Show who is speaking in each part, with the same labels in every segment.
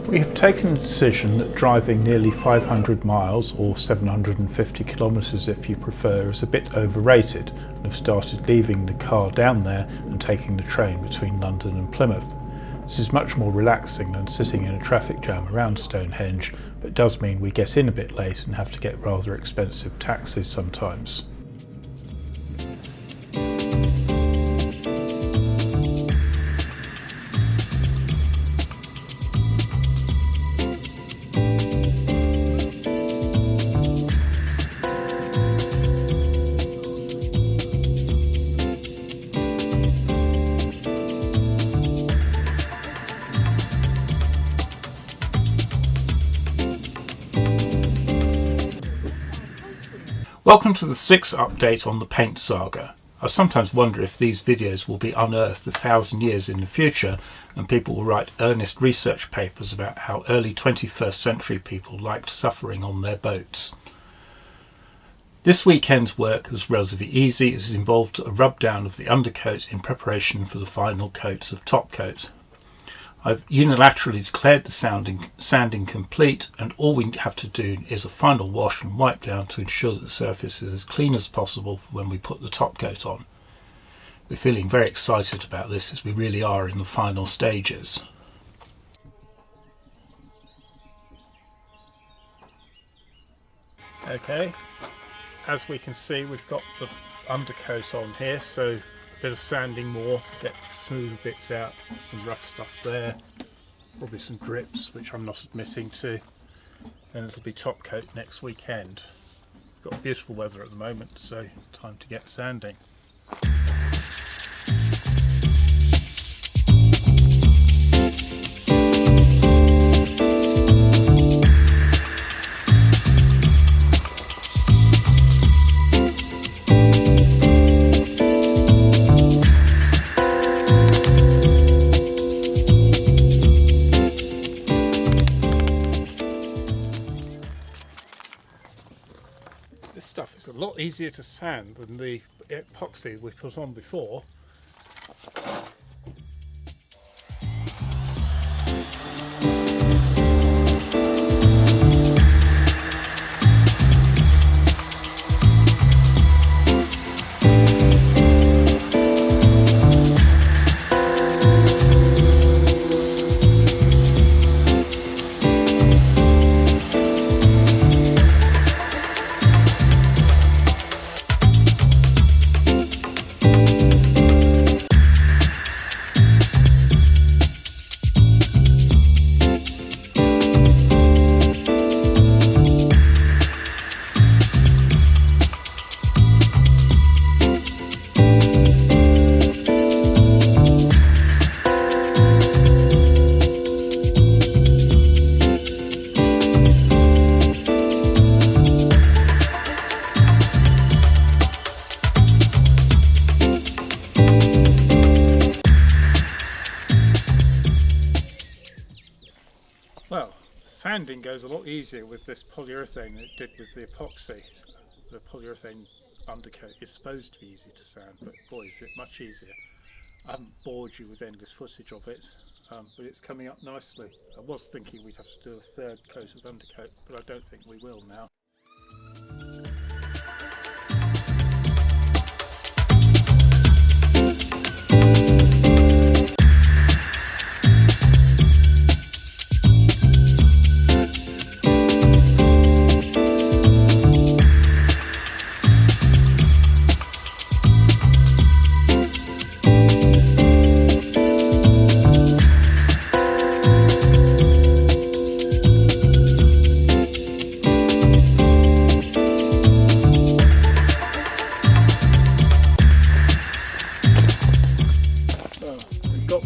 Speaker 1: We have taken the decision that driving nearly 500 miles, or 750 kilometres if you prefer, is a bit overrated, and have started leaving the car down there and taking the train between London and Plymouth. This is much more relaxing than sitting in a traffic jam around Stonehenge, but does mean we get in a bit late and have to get rather expensive taxis sometimes. Welcome to the 6th update on the paint saga. I sometimes wonder if these videos will be unearthed 1,000 years in the future and people will write earnest research papers about how early 21st century people liked suffering on their boats. This weekend's work was relatively easy as it involved a rub down of the undercoat in preparation for the final coats of top coat. I've unilaterally declared the sanding complete, and all we have to do is a final wash and wipe down to ensure that the surface is as clean as possible when we put the top coat on. We're feeling very excited about this as we really are in the final stages. Okay, as we can see we've got the undercoat on here, so a bit of sanding more, get smooth bits out, some rough stuff there, probably some drips which I'm not admitting to, and it'll be top coat next weekend. We've got beautiful weather at the moment, so time to get sanding. This stuff is a lot easier to sand than the epoxy we put on before. Well, sanding goes a lot easier with this polyurethane than it did with the epoxy. The polyurethane undercoat is supposed to be easy to sand, but boy is it much easier. I haven't bored you with endless footage of it, but it's coming up nicely. I was thinking we'd have to do a third coat of undercoat, but I don't think we will now.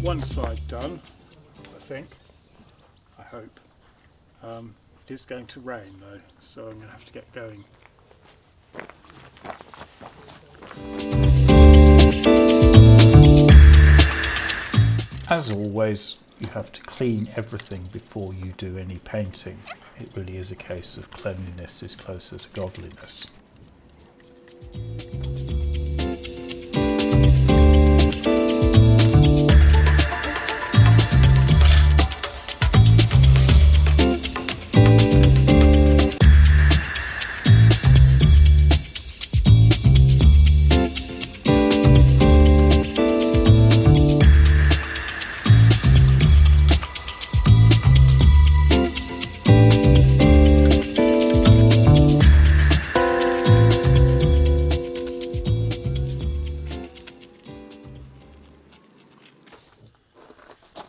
Speaker 1: One side done, I think, I hope. It is going to rain though, so I'm going to have to get going. As always, you have to clean everything before you do any painting. It really is a case of cleanliness is closer to godliness.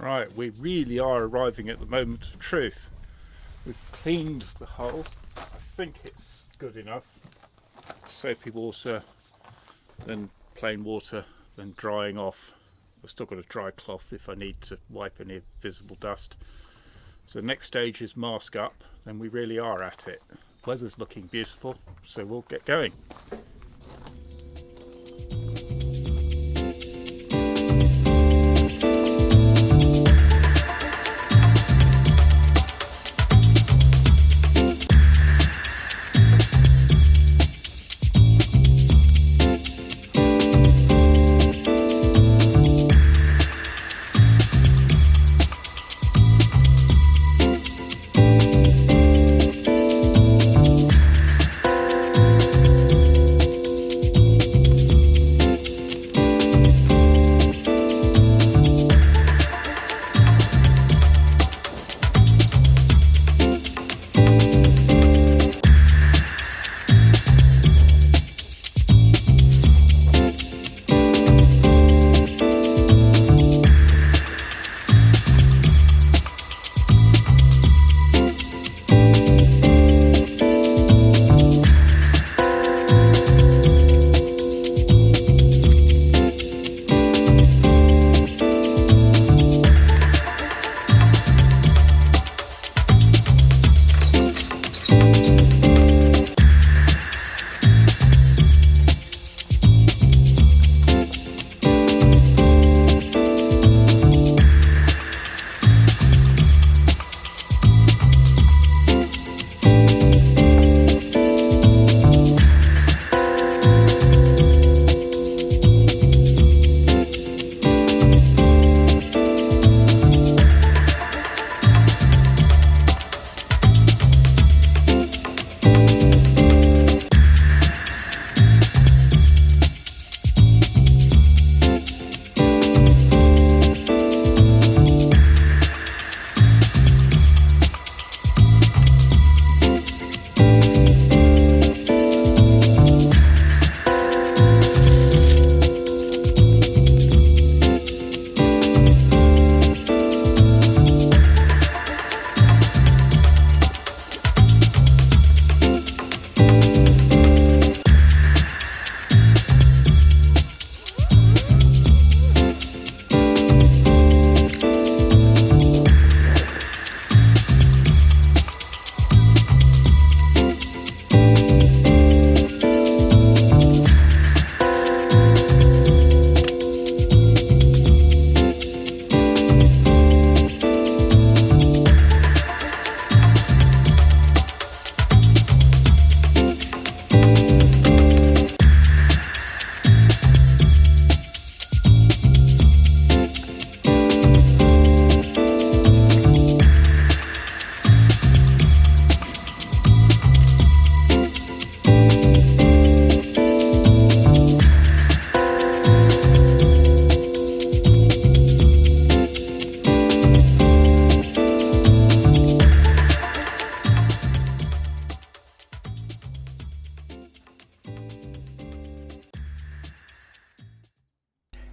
Speaker 1: Right, we really are arriving at the moment of truth. We've cleaned the hull. I think it's good enough. Soapy water, then plain water, then drying off. I've still got a dry cloth if I need to wipe any visible dust. So the next stage is mask up, then we really are at it. Weather's looking beautiful, so we'll get going.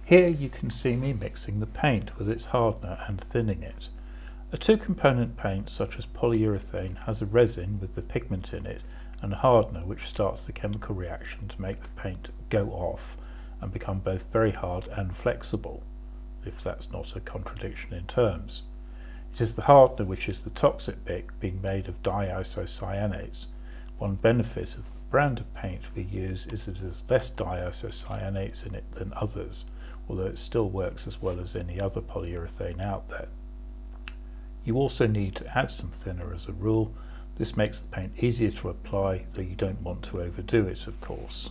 Speaker 1: Here you can see me mixing the paint with its hardener and thinning it. A two-component paint such as polyurethane has a resin with the pigment in it and a hardener which starts the chemical reaction to make the paint go off and become both very hard and flexible, if that's not a contradiction in terms. It is the hardener which is the toxic bit, being made of diisocyanates. One benefit of the brand of paint we use is that it has less diisocyanates in it than others, although it still works as well as any other polyurethane out there. You also need to add some thinner as a rule. This makes the paint easier to apply, though you don't want to overdo it, of course.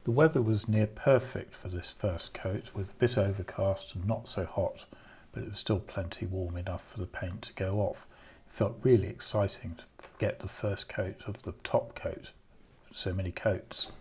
Speaker 1: The weather was near perfect for this first coat, with a bit overcast and not so hot, but it was still plenty warm enough for the paint to go off. It felt really exciting to get the first coat of the top coat. So many coats.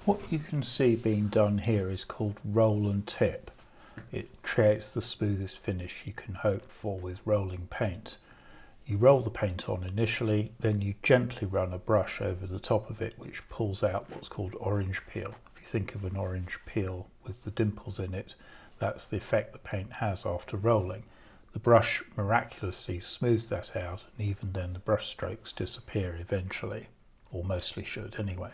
Speaker 1: What you can see being done here is called roll and tip. It creates the smoothest finish you can hope for with rolling paint. You roll the paint on initially, then you gently run a brush over the top of it, which pulls out what's called orange peel. If you think of an orange peel with the dimples in it, that's the effect the paint has after rolling. The brush miraculously smooths that out, and even then the brush strokes disappear eventually, or mostly should anyway.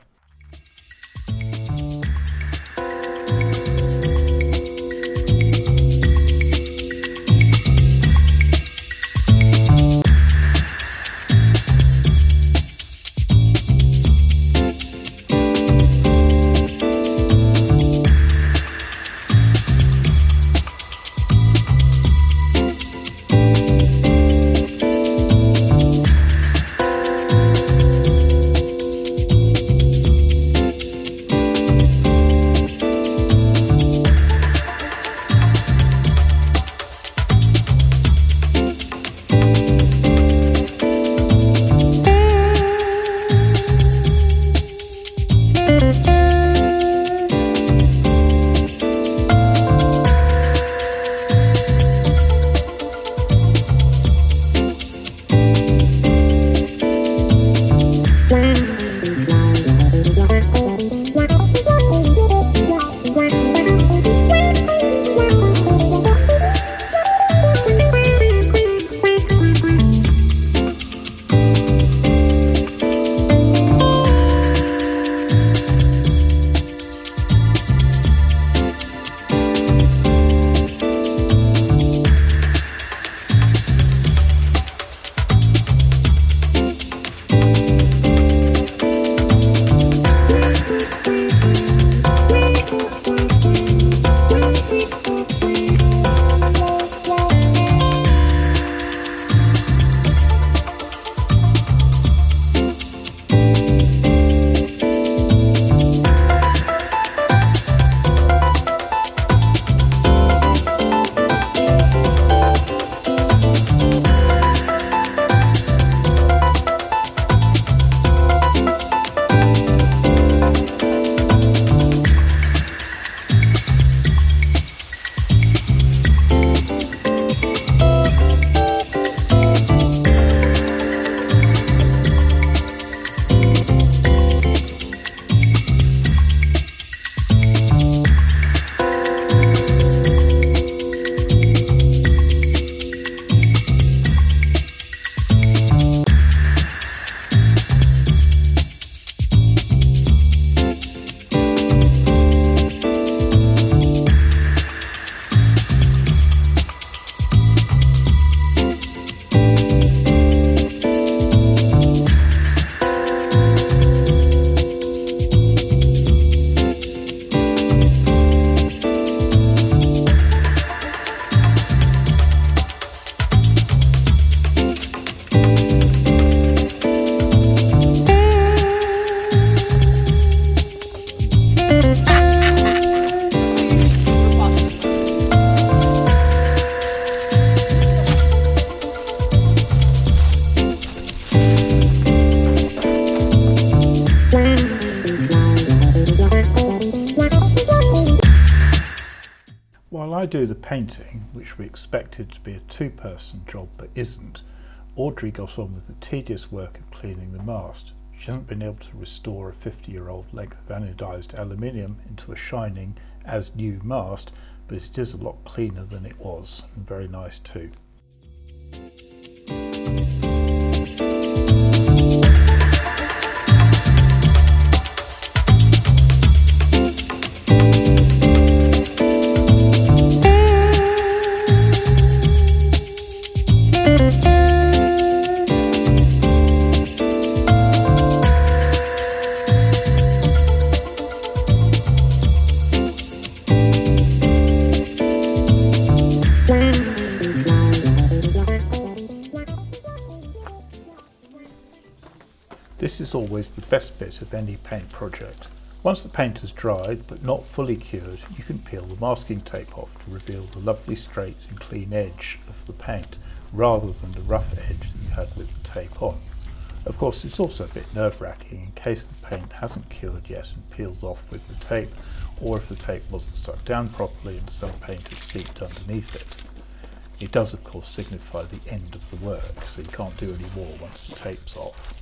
Speaker 1: While I do the painting, which we expected to be a two-person job but isn't, Audrey got on with the tedious work of cleaning the mast. She hasn't been able to restore a 50-year-old length of anodised aluminium into a shining, as-new mast, but it is a lot cleaner than it was, and very nice too. This is always the best bit of any paint project. Once the paint has dried but not fully cured, you can peel the masking tape off to reveal the lovely straight and clean edge of the paint rather than the rough edge that you had with the tape on. Of course, it's also a bit nerve-wracking in case the paint hasn't cured yet and peels off with the tape, or if the tape wasn't stuck down properly and some paint is seeped underneath it. It does of course signify the end of the work, so you can't do any more once the tape's off.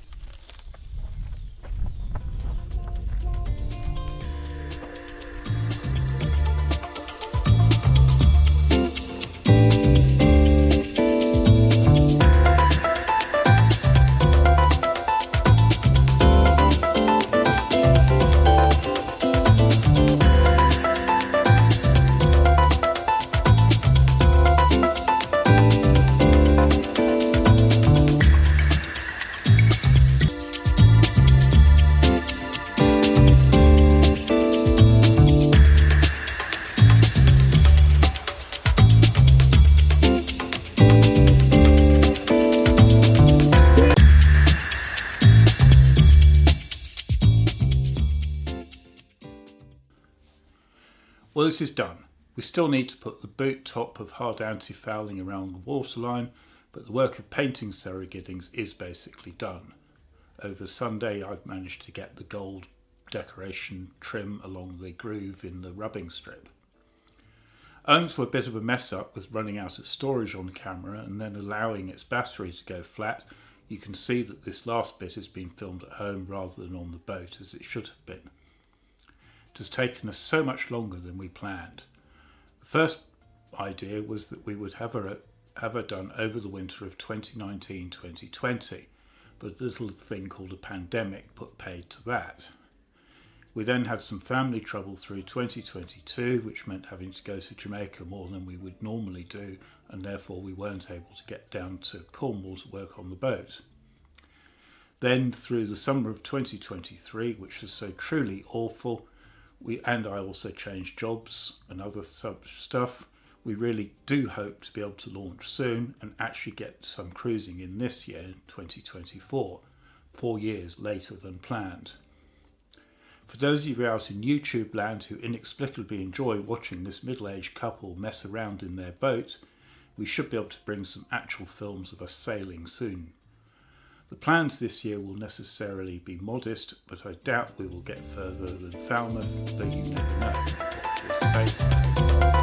Speaker 1: Well, this is done. We still need to put the boot top of hard anti-fouling around the waterline, but the work of painting Sarah Giddings is basically done. Over Sunday I've managed to get the gold decoration trim along the groove in the rubbing strip. Owing to a bit of a mess up with running out of storage on camera and then allowing its battery to go flat, you can see that this last bit has been filmed at home rather than on the boat, as it should have been. It has taken us so much longer than we planned. The first idea was that we would have her done over the winter of 2019-2020, but a little thing called a pandemic put paid to that. We then had some family trouble through 2022, which meant having to go to Jamaica more than we would normally do, and therefore we weren't able to get down to Cornwall to work on the boat. Then through the summer of 2023, which was so truly awful, I also changed jobs and other stuff. We really do hope to be able to launch soon and actually get some cruising in this year, 2024, 4 years later than planned. For those of you out in YouTube land who inexplicably enjoy watching this middle-aged couple mess around in their boat, we should be able to bring some actual films of us sailing soon. The plans this year will necessarily be modest, but I doubt we will get further than Falmouth, though you never know. Watch this space.